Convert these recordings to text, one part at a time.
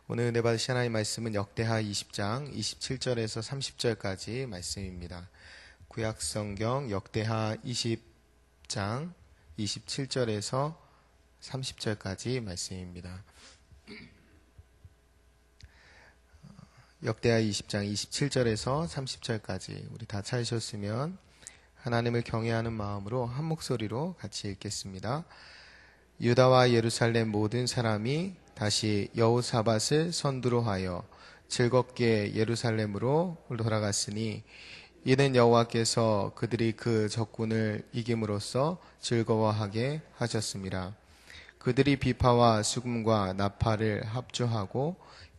오늘 은혜 받으신 하나님 말씀은 역대하 20장 27절에서 30절까지 말씀입니다. 구약성경 역대하 20장 27절에서 30절까지 말씀입니다. 역대하 20장 27절에서 30절까지 우리 다 찾으셨으면 하나님을 경외하는 마음으로 한 목소리로 같이 읽겠습니다. 유다와 예루살렘 모든 사람이 다시 여호사밧을 선두로 하여 즐겁게 예루살렘으로 돌아갔으니 이는 여호와께서 그들이 그 적군을 이김으로써 즐거워하게 하셨습니다. 그들이 비파와 수금과 나팔을 합주하고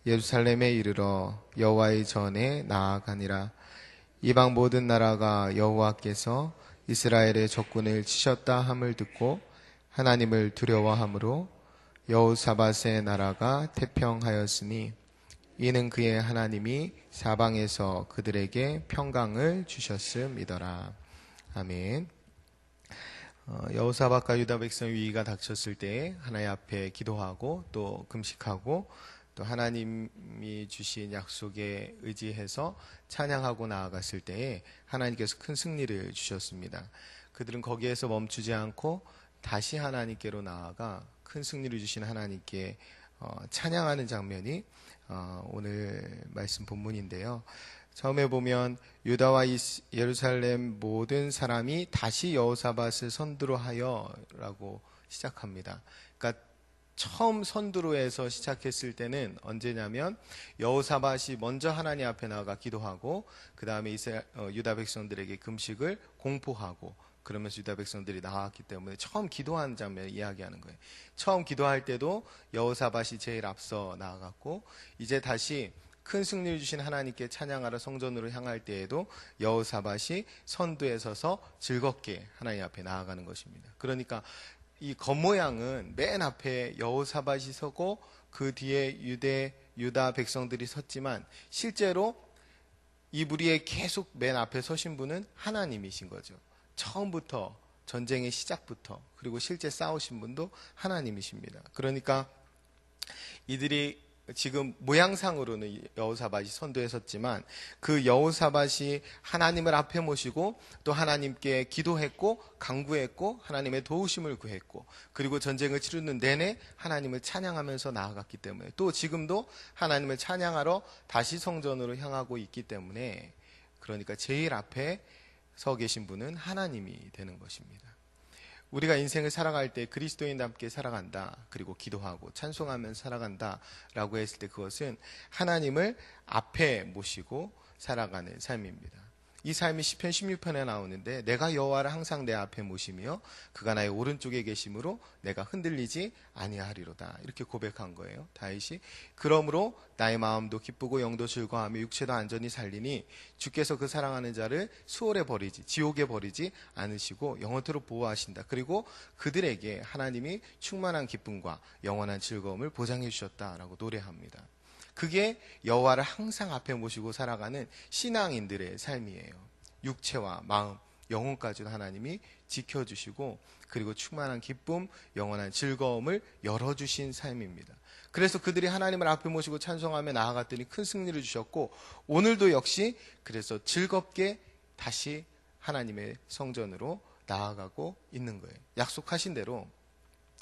예루살렘에 이르러 여호와의 전에 나아가니라. 이방 모든 나라가 여호와께서 이스라엘의 적군을 치셨다 함을 듣고 하나님을 두려워함으로 여호사밧의 나라가 태평하였으니 이는 그의 하나님이 사방에서 그들에게 평강을 주셨음이더라. 아멘. 여호사밧과 유다 백성 위기가 닥쳤을 때 하나님 앞에 기도하고 또 금식하고 또 하나님이 주신 약속에 의지해서 찬양하고 나아갔을 때에 하나님께서 큰 승리를 주셨습니다. 그들은 거기에서 멈추지 않고 다시 하나님께로 나아가 큰 승리를 주신 하나님께 찬양하는 장면이 오늘 말씀 본문인데요. 처음에 보면 유다와 예루살렘 모든 사람이 다시 여호사밧을 선두로 하여 라고 시작합니다. 그러니까 처음 선두로 해서 시작했을 때는 언제냐면 여호사밧이 먼저 하나님 앞에 나아가 기도하고 그 다음에 유다 백성들에게 금식을 공포하고 그러면서 유다 백성들이 나왔기 때문에 처음 기도하는 장면을 이야기하는 거예요. 처음 기도할 때도 여호사밧이 제일 앞서 나아갔고 이제 다시 큰 승리를 주신 하나님께 찬양하러 성전으로 향할 때에도 여호사밧이 선두에 서서 즐겁게 하나님 앞에 나아가는 것입니다. 그러니까 이 겉모양은 맨 앞에 여호사밧이 서고 그 뒤에 유다 백성들이 섰지만 실제로 이 무리에 계속 맨 앞에 서신 분은 하나님이신 거죠. 처음부터 전쟁의 시작부터 그리고 실제 싸우신 분도 하나님이십니다. 그러니까 이들이 지금 모양상으로는 여호사밧이 선두에 섰지만 그 여호사밧이 하나님을 앞에 모시고 또 하나님께 기도했고 간구했고 하나님의 도우심을 구했고 그리고 전쟁을 치르는 내내 하나님을 찬양하면서 나아갔기 때문에 또 지금도 하나님을 찬양하러 다시 성전으로 향하고 있기 때문에 그러니까 제일 앞에 서 계신 분은 하나님이 되는 것입니다. 우리가 인생을 살아갈 때 그리스도인답게 살아간다 그리고 기도하고 찬송하면서 살아간다 라고 했을 때 그것은 하나님을 앞에 모시고 살아가는 삶입니다. 이 삶이 시편 16편에 나오는데 내가 여호와를 항상 내 앞에 모시며 그가 나의 오른쪽에 계심으로 내가 흔들리지 아니하리로다 이렇게 고백한 거예요. 다윗이 그러므로 나의 마음도 기쁘고 영도 즐거워하며 육체도 안전히 살리니 주께서 그 사랑하는 자를 수월에 버리지 지옥에 버리지 않으시고 영원토록 보호하신다. 그리고 그들에게 하나님이 충만한 기쁨과 영원한 즐거움을 보장해 주셨다라고 노래합니다. 그게 여호와를 항상 앞에 모시고 살아가는 신앙인들의 삶이에요. 육체와 마음, 영혼까지도 하나님이 지켜주시고 그리고 충만한 기쁨, 영원한 즐거움을 열어주신 삶입니다. 그래서 그들이 하나님을 앞에 모시고 찬송하며 나아갔더니 큰 승리를 주셨고 오늘도 역시 그래서 즐겁게 다시 하나님의 성전으로 나아가고 있는 거예요. 약속하신 대로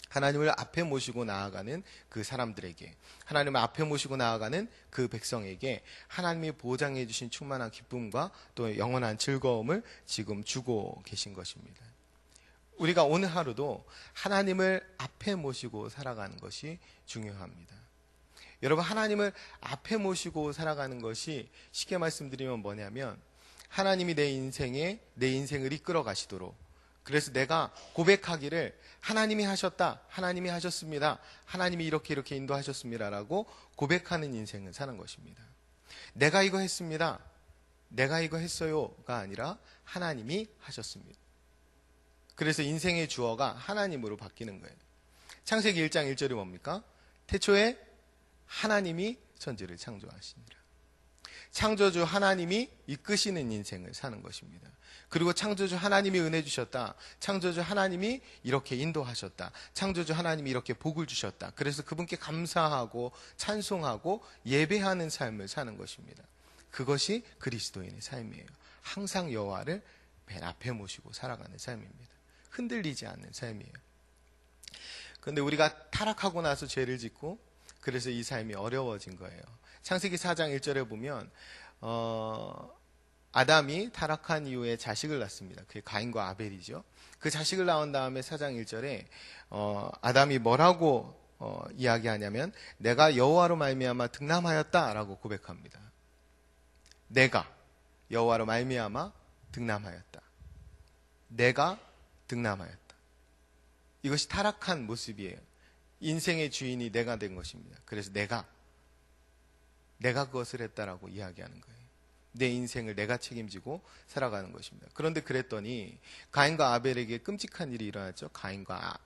하나님을 앞에 모시고 나아가는 그 사람들에게 하나님을 앞에 모시고 나아가는 그 백성에게 하나님이 보장해 주신 충만한 기쁨과 또 영원한 즐거움을 지금 주고 계신 것입니다. 우리가 오늘 하루도 하나님을 앞에 모시고 살아가는 것이 중요합니다. 여러분 하나님을 앞에 모시고 살아가는 것이 쉽게 말씀드리면 뭐냐면 하나님이 내 인생을 이끌어 가시도록 그래서 내가 고백하기를 하나님이 하셨다, 하나님이 하셨습니다, 하나님이 이렇게 인도하셨습니다라고 고백하는 인생을 사는 것입니다. 내가 이거 했습니다, 내가 이거 했어요가 아니라 하나님이 하셨습니다. 그래서 인생의 주어가 하나님으로 바뀌는 거예요. 창세기 1장 1절이 뭡니까? 태초에 하나님이 천지를 창조하시니라. 창조주 하나님이 이끄시는 인생을 사는 것입니다. 그리고 창조주 하나님이 은혜 주셨다. 창조주 하나님이 이렇게 인도하셨다. 창조주 하나님이 이렇게 복을 주셨다. 그래서 그분께 감사하고 찬송하고 예배하는 삶을 사는 것입니다. 그것이 그리스도인의 삶이에요. 항상 여호와를 맨 앞에 모시고 살아가는 삶입니다. 흔들리지 않는 삶이에요. 그런데 우리가 타락하고 나서 죄를 짓고 그래서 이 삶이 어려워진 거예요. 창세기 4장 1절에 보면 아담이 타락한 이후에 자식을 낳습니다. 그게 가인과 아벨이죠. 그 자식을 낳은 다음에 4장 1절에 아담이 뭐라고 이야기하냐면 내가 여호와로 말미암아 득남하였다라고 고백합니다. 내가 여호와로 말미암아 득남하였다. 내가 득남하였다. 이것이 타락한 모습이에요. 인생의 주인이 내가 된 것입니다. 그래서 내가 그것을 했다라고 이야기하는 거예요. 내 인생을 내가 책임지고 살아가는 것입니다. 그런데 그랬더니 가인과 아벨에게 끔찍한 일이 일어났죠.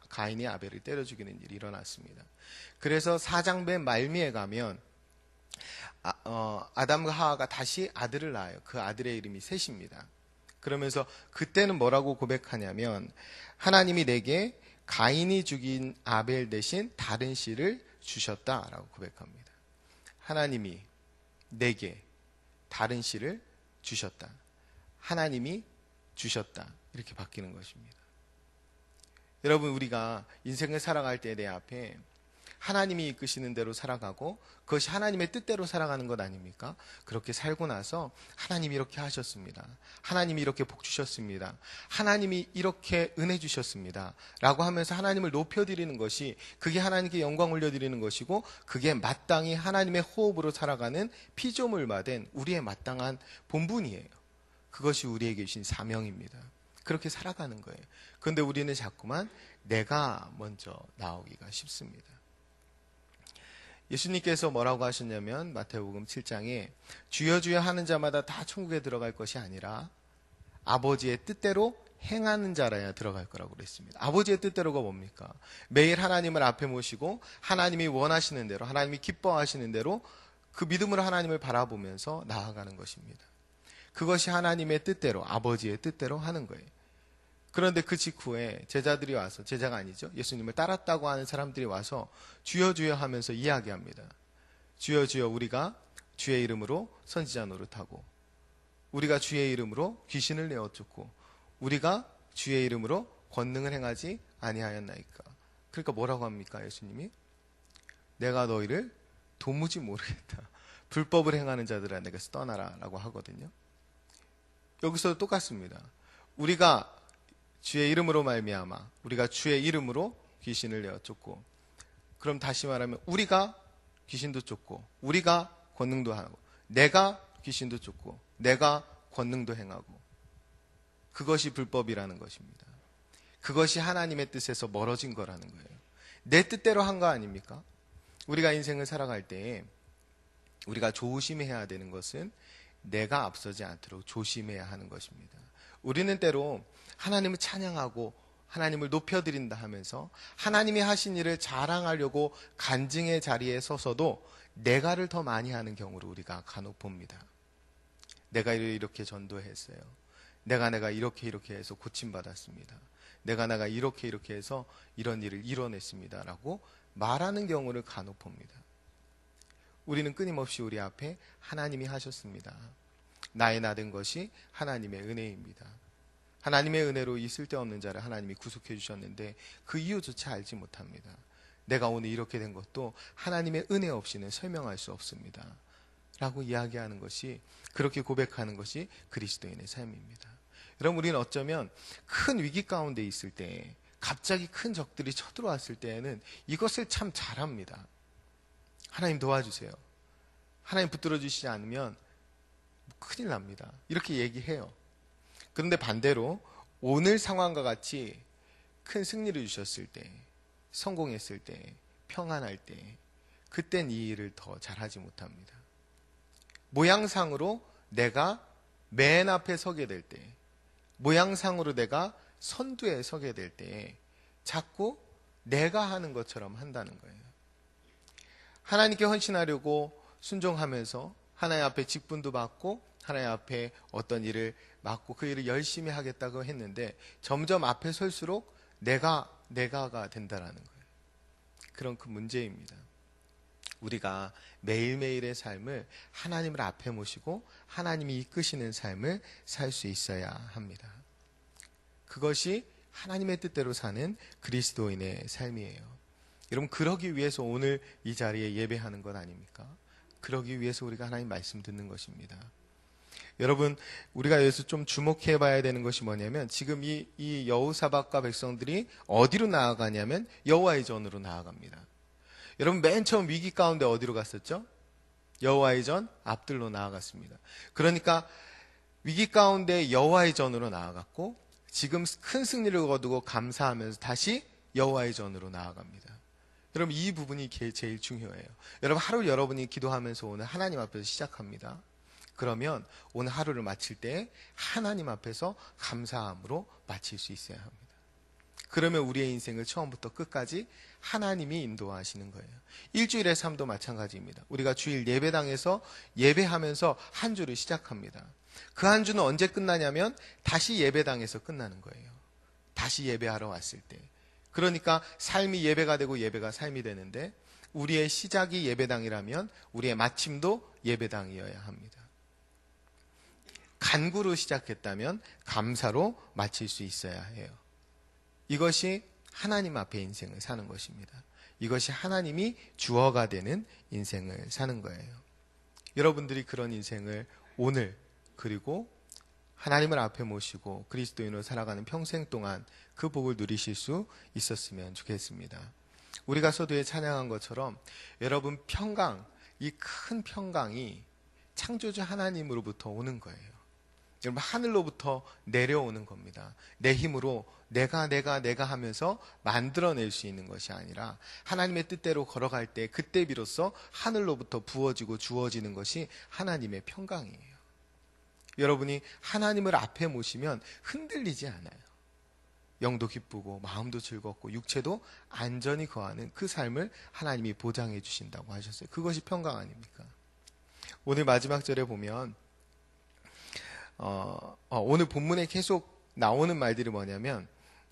가인이 아벨을 때려 죽이는 일이 일어났습니다. 그래서 4장 맨 말미에 가면 아담과 하와가 다시 아들을 낳아요. 그 아들의 이름이 셋입니다. 그러면서 그때는 뭐라고 고백하냐면 하나님이 내게 가인이 죽인 아벨 대신 다른 씨를 주셨다라고 고백합니다. 하나님이 내게 다른 씨를 주셨다. 하나님이 주셨다. 이렇게 바뀌는 것입니다. 여러분, 우리가 인생을 살아갈 때 내 앞에 하나님이 이끄시는 대로 살아가고 그것이 하나님의 뜻대로 살아가는 것 아닙니까? 그렇게 살고 나서 하나님이 이렇게 하셨습니다. 하나님이 이렇게 복 주셨습니다. 하나님이 이렇게 은혜 주셨습니다. 라고 하면서 하나님을 높여드리는 것이 그게 하나님께 영광 올려드리는 것이고 그게 마땅히 하나님의 호흡으로 살아가는 피조물화 된 우리의 마땅한 본분이에요. 그것이 우리에게 주신 사명입니다. 그렇게 살아가는 거예요. 그런데 우리는 자꾸만 내가 먼저 나오기가 쉽습니다. 예수님께서 뭐라고 하셨냐면 마태복음 7장에 주여 주여 하는 자마다 다 천국에 들어갈 것이 아니라 아버지의 뜻대로 행하는 자라야 들어갈 거라고 그랬습니다. 아버지의 뜻대로가 뭡니까? 매일 하나님을 앞에 모시고 하나님이 원하시는 대로 하나님이 기뻐하시는 대로 그 믿음으로 하나님을 바라보면서 나아가는 것입니다. 그것이 하나님의 뜻대로 아버지의 뜻대로 하는 거예요. 그런데 그 직후에 제자들이 와서, 제자가 아니죠, 예수님을 따랐다고 하는 사람들이 와서 주여 주여 하면서 이야기합니다. 주여 주여, 우리가 주의 이름으로 선지자 노릇하고 우리가 주의 이름으로 귀신을 내어 쫓고 우리가 주의 이름으로 권능을 행하지 아니하였나이까. 그러니까 뭐라고 합니까? 예수님이 내가 너희를 도무지 모르겠다. 불법을 행하는 자들아 내게서 떠나라 라고 하거든요. 여기서도 똑같습니다. 우리가 주의 이름으로 말미암아 우리가 주의 이름으로 귀신을 내어 쫓고, 그럼 다시 말하면 우리가 귀신도 쫓고 우리가 권능도 하고 내가 귀신도 쫓고 내가 권능도 행하고, 그것이 불법이라는 것입니다. 그것이 하나님의 뜻에서 멀어진 거라는 거예요. 내 뜻대로 한 거 아닙니까? 우리가 인생을 살아갈 때 우리가 조심해야 되는 것은 내가 앞서지 않도록 조심해야 하는 것입니다. 우리는 때로 하나님을 찬양하고 하나님을 높여드린다 하면서 하나님이 하신 일을 자랑하려고 간증의 자리에 서서도 내가를 더 많이 하는 경우를 우리가 간혹 봅니다. 내가 이렇게 전도했어요. 내가 이렇게 해서 고침받았습니다. 내가 이렇게 해서 이런 일을 이뤄냈습니다. 라고 말하는 경우를 간혹 봅니다. 우리는 끊임없이 우리 앞에 하나님이 하셨습니다. 나의 나된 것이 하나님의 은혜입니다. 하나님의 은혜로 이 쓸데없는 자를 하나님이 구속해 주셨는데 그 이유조차 알지 못합니다. 내가 오늘 이렇게 된 것도 하나님의 은혜 없이는 설명할 수 없습니다. 라고 이야기하는 것이, 그렇게 고백하는 것이 그리스도인의 삶입니다. 여러분, 우리는 어쩌면 큰 위기 가운데 있을 때, 갑자기 큰 적들이 쳐들어왔을 때에는 이것을 참 잘합니다. 하나님 도와주세요. 하나님 붙들어 주시지 않으면 큰일 납니다. 이렇게 얘기해요. 그런데 반대로 오늘 상황과 같이 큰 승리를 주셨을 때, 성공했을 때, 평안할 때, 그땐 이 일을 더 잘하지 못합니다. 모양상으로 내가 맨 앞에 서게 될 때, 모양상으로 내가 선두에 서게 될 때 자꾸 내가 하는 것처럼 한다는 거예요. 하나님께 헌신하려고 순종하면서 하나님 앞에 직분도 받고 하나님 앞에 어떤 일을 맡고 그 일을 열심히 하겠다고 했는데 점점 앞에 설수록 내가가 된다라는 거예요. 그런 그 문제입니다. 우리가 매일매일의 삶을 하나님을 앞에 모시고 하나님이 이끄시는 삶을 살 수 있어야 합니다. 그것이 하나님의 뜻대로 사는 그리스도인의 삶이에요. 여러분, 그러기 위해서 오늘 이 자리에 예배하는 것 아닙니까? 그러기 위해서 우리가 하나님 말씀 듣는 것입니다. 여러분, 우리가 여기서 좀 주목해 봐야 되는 것이 뭐냐면 지금 이 여호사밧과 백성들이 어디로 나아가냐면 여호와의 전으로 나아갑니다. 여러분, 맨 처음 위기 가운데 어디로 갔었죠? 여호와의 전 앞들로 나아갔습니다. 그러니까 위기 가운데 여호와의 전으로 나아갔고 지금 큰 승리를 거두고 감사하면서 다시 여호와의 전으로 나아갑니다. 여러분, 이 부분이 제일 중요해요. 여러분, 하루 여러분이 기도하면서 오늘 하나님 앞에서 시작합니다. 그러면 오늘 하루를 마칠 때 하나님 앞에서 감사함으로 마칠 수 있어야 합니다. 그러면 우리의 인생을 처음부터 끝까지 하나님이 인도하시는 거예요. 일주일의 삶도 마찬가지입니다. 우리가 주일 예배당에서 예배하면서 한 주를 시작합니다. 그 한 주는 언제 끝나냐면 다시 예배당에서 끝나는 거예요. 다시 예배하러 왔을 때. 그러니까 삶이 예배가 되고 예배가 삶이 되는데 우리의 시작이 예배당이라면 우리의 마침도 예배당이어야 합니다. 간구로 시작했다면 감사로 마칠 수 있어야 해요. 이것이 하나님 앞에 인생을 사는 것입니다. 이것이 하나님이 주어가 되는 인생을 사는 거예요. 여러분들이 그런 인생을 오늘 그리고 하나님을 앞에 모시고 그리스도인으로 살아가는 평생 동안 그 복을 누리실 수 있었으면 좋겠습니다. 우리가 서두에 찬양한 것처럼 여러분, 평강, 이 큰 평강이 창조주 하나님으로부터 오는 거예요. 여러분, 하늘로부터 내려오는 겁니다. 내 힘으로 내가 하면서 만들어낼 수 있는 것이 아니라 하나님의 뜻대로 걸어갈 때 그때 비로소 하늘로부터 부어지고 주어지는 것이 하나님의 평강이에요. 여러분이 하나님을 앞에 모시면 흔들리지 않아요. 영도 기쁘고 마음도 즐겁고 육체도 안전히 거하는 그 삶을 하나님이 보장해 주신다고 하셨어요. 그것이 평강 아닙니까? 오늘 마지막 절에 보면 오늘 본문에 계속 나오는 말들이 뭐냐면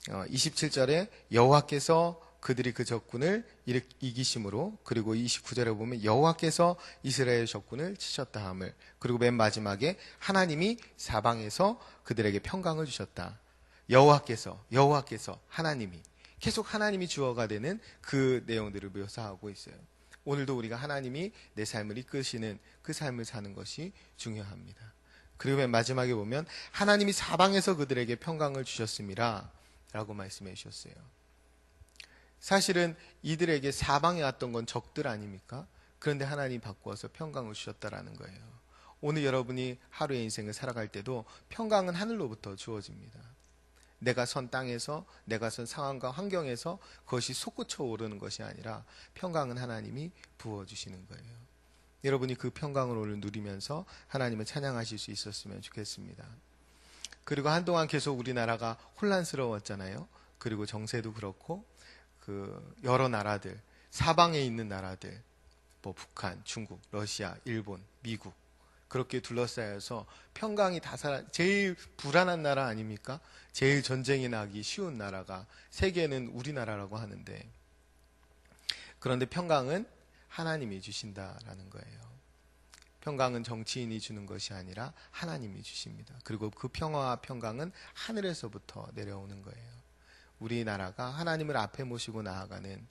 27절에 여호와께서 그들이 그 적군을 이기심으로, 그리고 29절에 보면 여호와께서 이스라엘 적군을 치셨다 함을, 그리고 맨 마지막에 하나님이 사방에서 그들에게 평강을 주셨다. 여호와께서 하나님이, 계속 하나님이 주어가 되는 그 내용들을 묘사하고 있어요. 오늘도 우리가 하나님이 내 삶을 이끄시는 그 삶을 사는 것이 중요합니다. 그리고 맨 마지막에 보면 하나님이 사방에서 그들에게 평강을 주셨습니다 라고 말씀해 주셨어요. 사실은 이들에게 사방에 왔던 건 적들 아닙니까? 그런데 하나님이 바꾸어서 평강을 주셨다라는 거예요. 오늘 여러분이 하루의 인생을 살아갈 때도 평강은 하늘로부터 주어집니다. 내가 선 땅에서, 내가 선 상황과 환경에서 그것이 솟구쳐 오르는 것이 아니라 평강은 하나님이 부어주시는 거예요. 여러분이 그 평강을 오늘 누리면서 하나님을 찬양하실 수 있었으면 좋겠습니다. 그리고 한동안 계속 우리나라가 혼란스러웠잖아요. 그리고 정세도 그렇고 그 여러 나라들, 사방에 있는 나라들, 뭐 북한, 중국, 러시아, 일본, 미국, 그렇게 둘러싸여서 평강이 제일 불안한 나라 아닙니까? 제일 전쟁이 나기 쉬운 나라가 세계는 우리나라라고 하는데, 그런데 평강은 하나님이 주신다라는 거예요. 평강은 정치인이 주는 것이 아니라 하나님이 주십니다. 그리고 그 평화와 평강은 하늘에서부터 내려오는 거예요. 우리나라가 하나님을 앞에 모시고 나아가는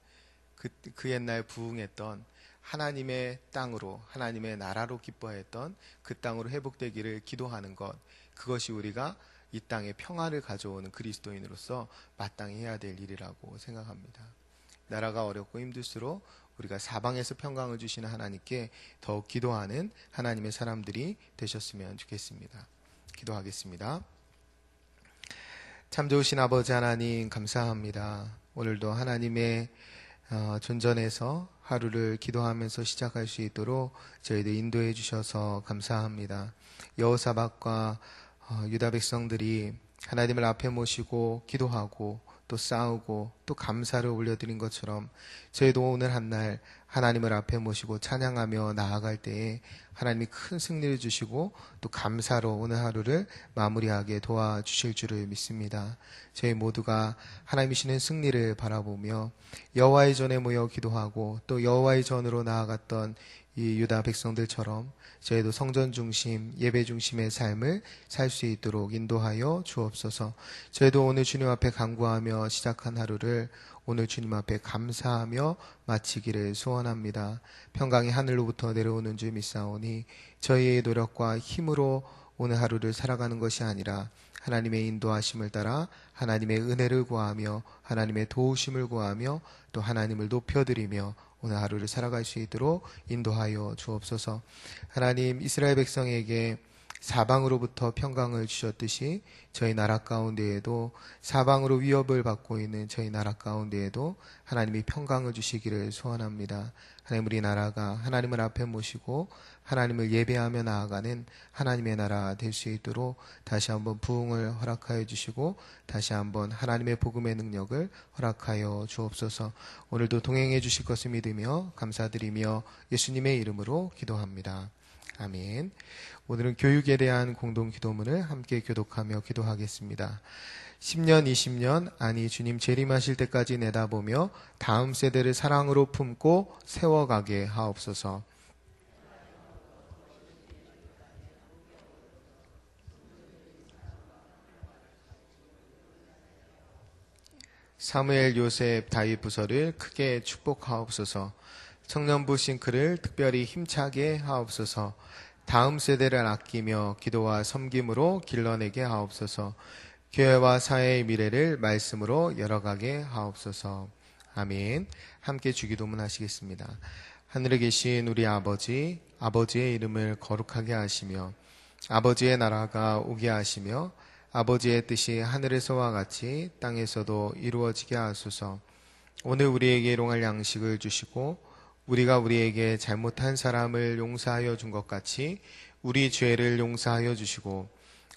그 옛날 부흥했던 하나님의 땅으로, 하나님의 나라로 기뻐했던 그 땅으로 회복되기를 기도하는 것, 그것이 우리가 이 땅에 평화를 가져오는 그리스도인으로서 마땅히 해야 될 일이라고 생각합니다. 나라가 어렵고 힘들수록 우리가 사방에서 평강을 주시는 하나님께 더욱 기도하는 하나님의 사람들이 되셨으면 좋겠습니다. 기도하겠습니다. 참 좋으신 아버지 하나님, 감사합니다. 오늘도 하나님의 존전에서 하루를 기도하면서 시작할 수 있도록 저희들 인도해 주셔서 감사합니다. 여호사밧과 유다 백성들이 하나님을 앞에 모시고 기도하고 또 싸우고 또 감사를 올려드린 것처럼 저희도 오늘 한날 하나님을 앞에 모시고 찬양하며 나아갈 때에 하나님이 큰 승리를 주시고 또 감사로 오늘 하루를 마무리하게 도와주실 줄을 믿습니다. 저희 모두가 하나님이 주시는 승리를 바라보며 여호와의 전에 모여 기도하고 또 여호와의 전으로 나아갔던 이 유다 백성들처럼 저희도 성전 중심, 예배 중심의 삶을 살 수 있도록 인도하여 주옵소서. 저희도 오늘 주님 앞에 간구하며 시작한 하루를 오늘 주님 앞에 감사하며 마치기를 소원합니다. 평강이 하늘로부터 내려오는 줄 믿사오니 저희의 노력과 힘으로 오늘 하루를 살아가는 것이 아니라 하나님의 인도하심을 따라 하나님의 은혜를 구하며 하나님의 도우심을 구하며 또 하나님을 높여드리며 오늘 하루를 살아갈 수 있도록 인도하여 주옵소서. 하나님, 이스라엘 백성에게 사방으로부터 평강을 주셨듯이 저희 나라 가운데에도 사방으로 위협을 받고 있는 저희 나라 가운데에도 하나님이 평강을 주시기를 소원합니다. 하나님, 우리 나라가 하나님을 앞에 모시고 하나님을 예배하며 나아가는 하나님의 나라 될 수 있도록 다시 한번 부흥을 허락하여 주시고 다시 한번 하나님의 복음의 능력을 허락하여 주옵소서. 오늘도 동행해 주실 것을 믿으며 감사드리며 예수님의 이름으로 기도합니다. 아멘. 오늘은 교육에 대한 공동 기도문을 함께 교독하며 기도하겠습니다. 10년, 20년, 아니 주님 재림하실 때까지 내다보며 다음 세대를 사랑으로 품고 세워가게 하옵소서. 사무엘, 요셉, 다윗 부서를 크게 축복하옵소서. 청년부 싱크를 특별히 힘차게 하옵소서. 다음 세대를 아끼며 기도와 섬김으로 길러내게 하옵소서. 교회와 사회의 미래를 말씀으로 열어가게 하옵소서. 아멘. 함께 주기도문 하시겠습니다. 하늘에 계신 우리 아버지, 아버지의 이름을 거룩하게 하시며 아버지의 나라가 오게 하시며 아버지의 뜻이 하늘에서와 같이 땅에서도 이루어지게 하소서. 오늘 우리에게 일용할 양식을 주시고 우리가 우리에게 잘못한 사람을 용서하여 준 것 같이 우리 죄를 용서하여 주시고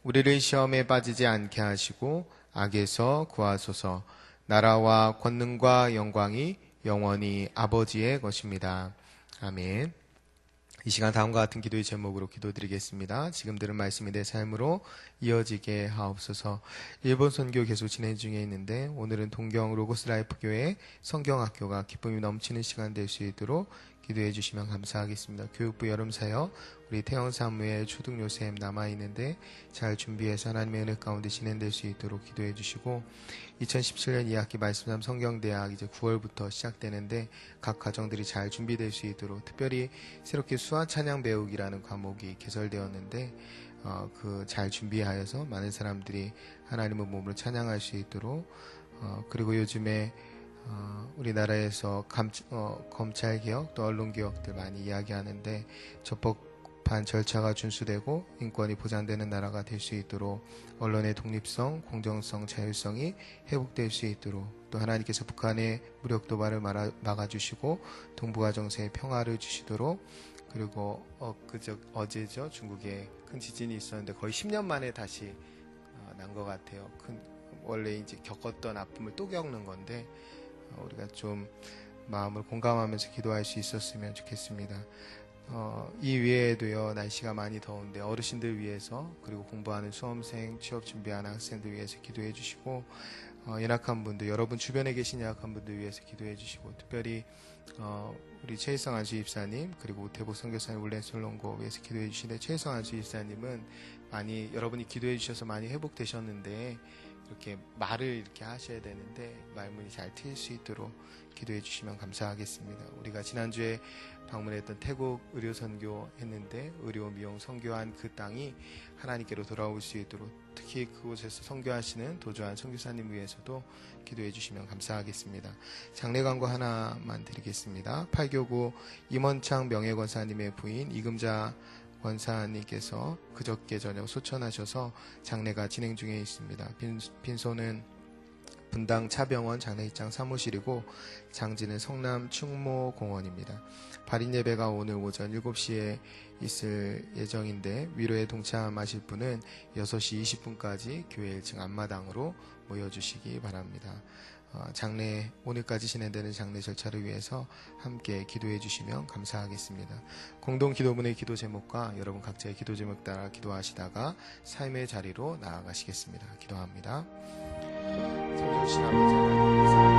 우리를 시험에 빠지지 않게 하시고 악에서 구하소서. 나라와 권능과 영광이 영원히 아버지의 것입니다. 아멘. 이 시간 다음과 같은 기도의 제목으로 기도드리겠습니다. 지금 들은 말씀이 내 삶으로 이어지게 하옵소서. 일본 선교 계속 진행 중에 있는데 오늘은 동경 로고스 라이프 교회 성경학교가 기쁨이 넘치는 시간 될 수 있도록 기도해 주시면 감사하겠습니다. 교육부 여름 사역 우리 태영 사무엘 초등 요셉 남아있는데 잘 준비해서 하나님의 은혜 가운데 진행될 수 있도록 기도해 주시고 2017년 2학기 말씀삼 성경대학 이제 9월부터 시작되는데 각 가정들이 잘 준비될 수 있도록 특별히 새롭게 수화 찬양 배우기라는 과목이 개설되었는데 그 잘 준비하여서 많은 사람들이 하나님의 몸으로 찬양할 수 있도록 그리고 요즘에 우리나라에서 검찰개혁 또 언론개혁들 많이 이야기하는데 적법한 절차가 준수되고 인권이 보장되는 나라가 될 수 있도록 언론의 독립성, 공정성, 자율성이 회복될 수 있도록 또 하나님께서 북한의 무력 도발을 막아주시고 동북아 정세에 평화를 주시도록 그리고 어제죠 중국에 큰 지진이 있었는데 거의 10년 만에 다시 난 것 같아요. 원래 이제 겪었던 아픔을 또 겪는 건데 우리가 좀 마음을 공감하면서 기도할 수 있었으면 좋겠습니다. 이 외에도요 날씨가 많이 더운데 어르신들 위해서 그리고 공부하는 수험생, 취업 준비하는 학생들 위해서 기도해 주시고 연약한 분들, 여러분 주변에 계신 연약한 분들 위해서 기도해 주시고 특별히 우리 최희성 안수 집사님 그리고 우태보 선교사님 울랜 솔롱고 위해서 기도해 주시는데 최희성 안수 집사님은 많이 여러분이 기도해 주셔서 많이 회복되셨는데 이렇게 말을 이렇게 하셔야 되는데 말문이 잘 트일 수 있도록 기도해 주시면 감사하겠습니다. 우리가 지난주에 방문했던 태국 의료 선교 했는데 의료 미용 선교한 그 땅이 하나님께로 돌아올 수 있도록 특히 그곳에서 선교하시는 도주한 선교사님 위해서도 기도해 주시면 감사하겠습니다. 장례 광고 하나만 드리겠습니다. 8교구 임원창 명예권사님의 부인 이금자 권사님께서 그저께 저녁 소천하셔서 장례가 진행 중에 있습니다. 빈소는 분당 차병원 장례식장 사무실이고 장지는 성남 충모공원입니다. 발인 예배가 오늘 오전 7시에 있을 예정인데 위로에 동참하실 분은 6시 20분까지 교회 1층 앞마당으로 모여주시기 바랍니다. 장례, 오늘까지 진행되는 장례 절차를 위해서 함께 기도해 주시면 감사하겠습니다. 공동 기도문의 기도 제목과 여러분 각자의 기도 제목 따라 기도하시다가 삶의 자리로 나아가시겠습니다. 기도합니다. 성주신 아버지 하나님,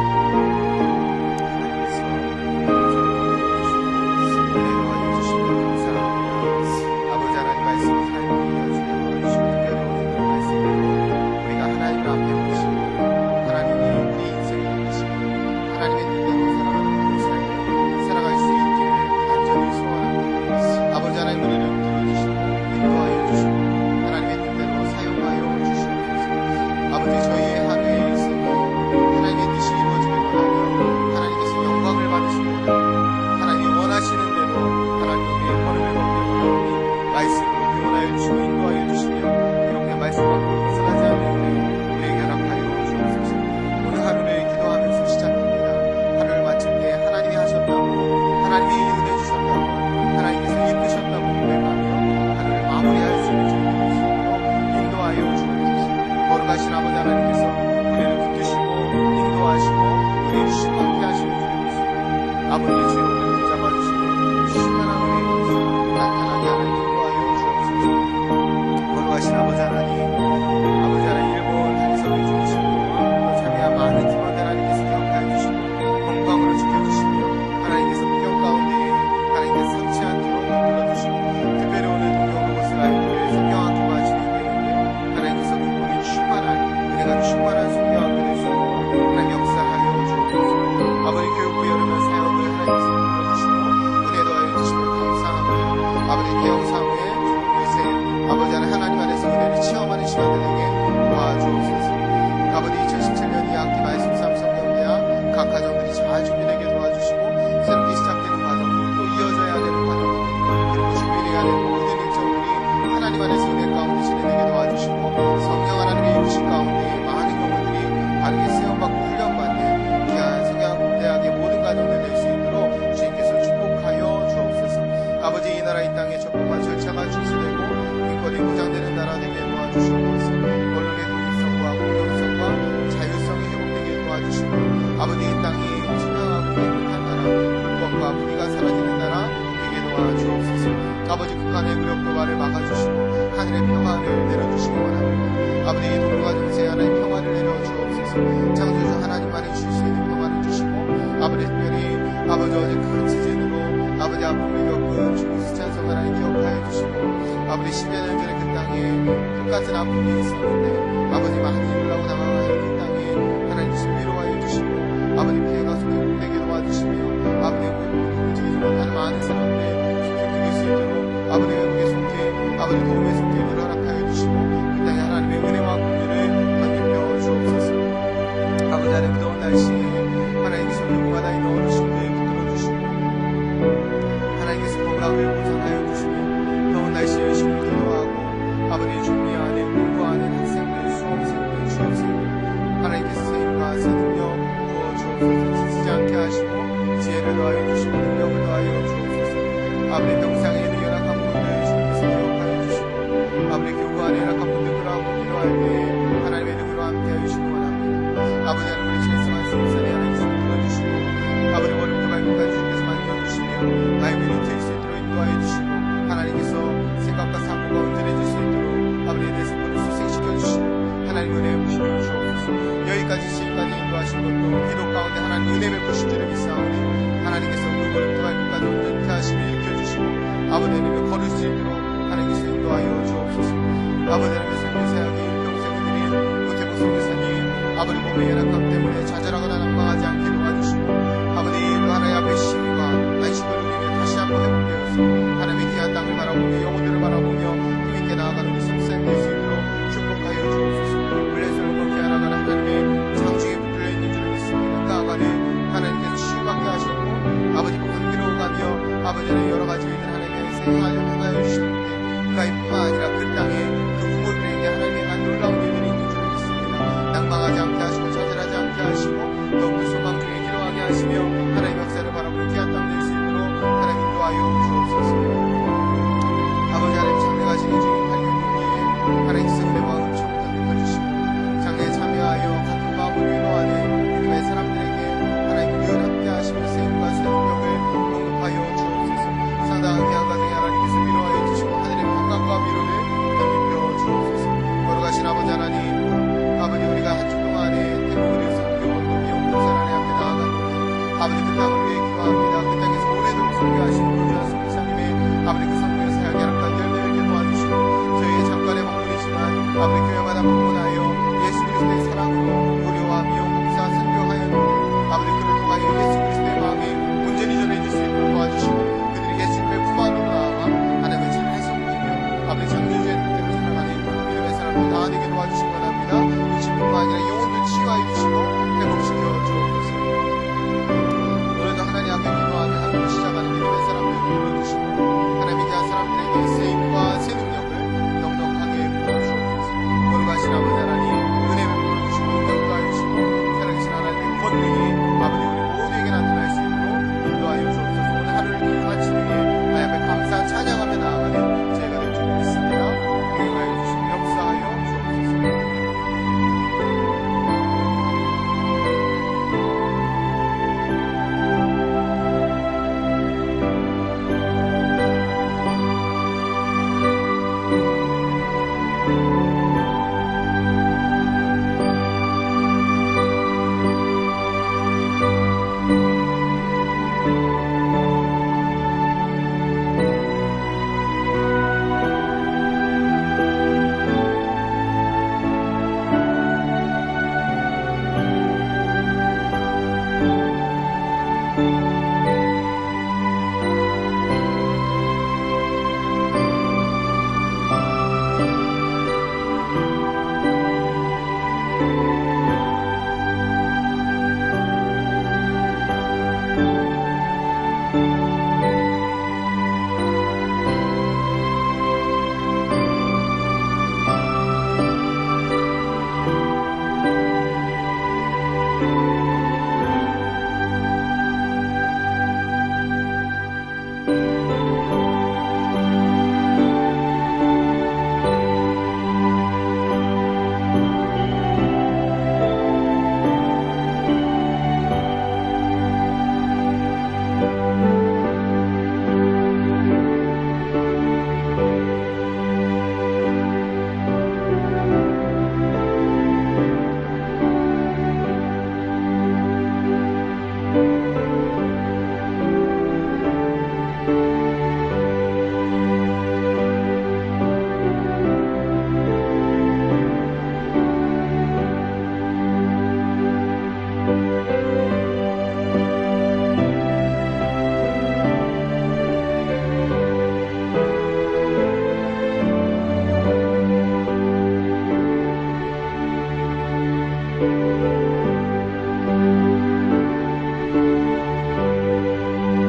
아버지는 여러 가지 일들 하나님의 생활을